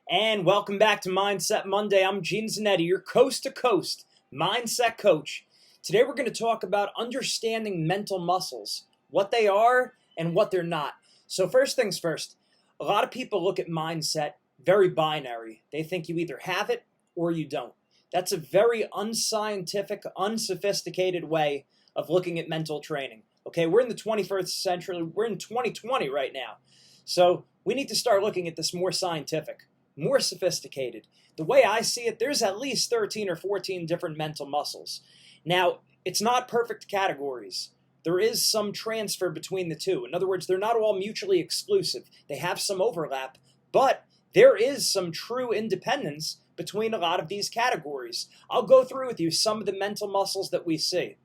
And welcome back to Mindset Monday. I'm Gene Zanetti, your coast to coast mindset coach. Today we're going to talk about understanding mental muscles, what they are and what they're not. So first things first, a lot of people look at mindset very binary. They think you either have it or you don't. That's a very unscientific, unsophisticated way of looking at mental training. Okay, we're in the 21st century. We're in 2020 right now. So we need to start looking at this more scientific, more sophisticated. The way I see it, there's at least 13 or 14 different mental muscles. Now, it's not perfect categories. There is some transfer between the two. In other words, they're not all mutually exclusive. They have some overlap, but there is some true independence between a lot of these categories. I'll go through with you some of the mental muscles that we see.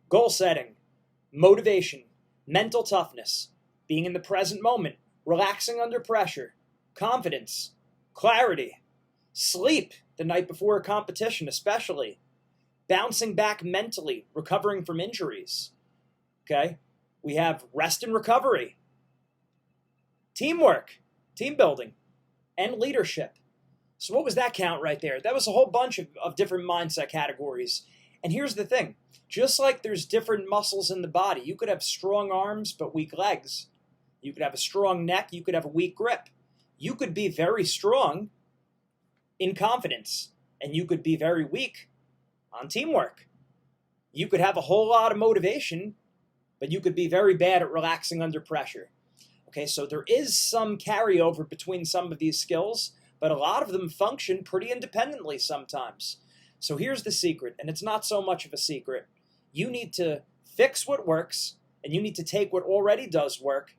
Goal setting, motivation, mental toughness, being in the present moment, relaxing under pressure, confidence, clarity, sleep the night before a competition especially, bouncing back mentally, recovering from injuries. Okay? We have rest and recovery, teamwork, team building, and leadership. So what was that count right there? That was a whole bunch of different mindset categories. And here's the thing. Just like there's different muscles in the body, you could have strong arms but weak legs. You could have a strong neck, you could have a weak grip. You could be very strong in confidence, and you could be very weak on teamwork. You could have a whole lot of motivation, but you could be very bad at relaxing under pressure. Okay, so there is some carryover between some of these skills, but a lot of them function pretty independently sometimes. So here's the secret, and it's not so much of a secret. You need to fix what works, and you need to take what already does work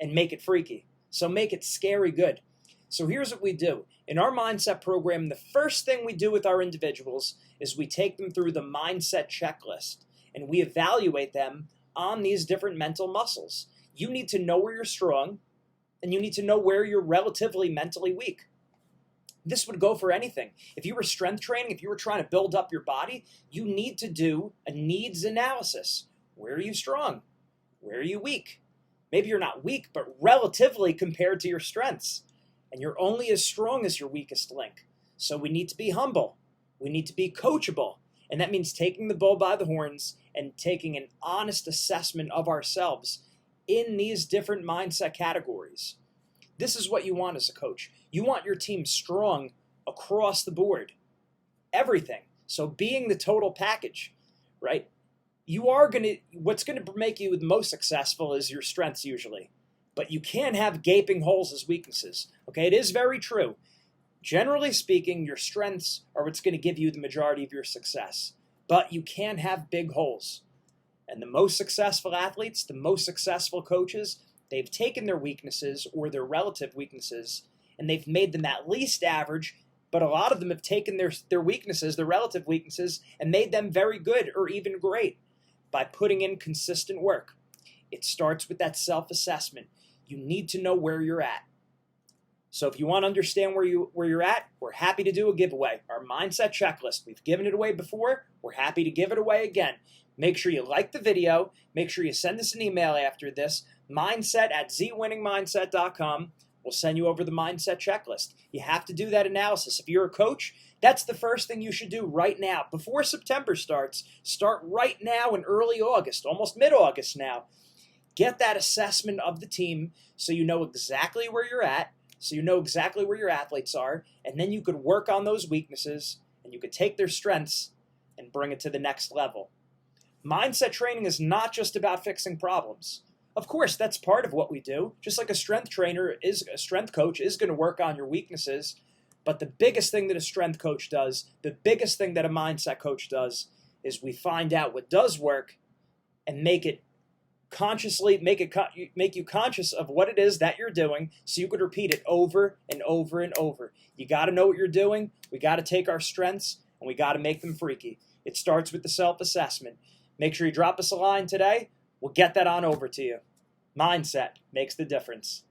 and make it freaky. So make it scary good. So here's what we do. In our mindset program, the first thing we do with our individuals is we take them through the mindset checklist and we evaluate them on these different mental muscles. You need to know where you're strong and you need to know where you're relatively mentally weak. This would go for anything. If you were strength training, if you were trying to build up your body, you need to do a needs analysis. Where are you strong? Where are you weak? Maybe you're not weak, but relatively compared to your strengths. And you're only as strong as your weakest link. So we need to be humble. We need to be coachable. And that means taking the bull by the horns and taking an honest assessment of ourselves in these different mindset categories. This is what you want as a coach. You want your team strong across the board. Everything. So being the total package, right? What's going to make you the most successful is your strengths usually. But you can't have gaping holes as weaknesses. Okay, it is very true. Generally speaking, your strengths are what's going to give you the majority of your success. But you can have big holes. And the most successful athletes, the most successful coaches, they've taken their weaknesses or their relative weaknesses and they've made them at least average, but a lot of them have taken their weaknesses, their relative weaknesses, and made them very good or even great by putting in consistent work. It starts with that self-assessment. You need to know where you're at. So if you want to understand where you're at, we're happy to do a giveaway. Our mindset checklist. We've given it away before. We're happy to give it away again. Make sure you like the video. Make sure you send us an email after this. mindset@zwinningmindset.com. We'll send you over the mindset checklist. You have to do that analysis. If you're a coach, that's the first thing you should do right now. Before September starts, start right now in early August, almost mid-August now. Get that assessment of the team so you know exactly where you're at, so you know exactly where your athletes are, and then you could work on those weaknesses and you could take their strengths and bring it to the next level. Mindset training is not just about fixing problems. Of course, that's part of what we do. Just like a strength coach is going to work on your weaknesses. But the biggest thing that a strength coach does, the biggest thing that a mindset coach does, is we find out what does work and make you conscious of what it is that you're doing so you could repeat it over and over and over. You got to know what you're doing. We got to take our strengths and we got to make them freaky. It starts with the self-assessment. Make sure you drop us a line today. We'll get that on over to you. Mindset makes the difference.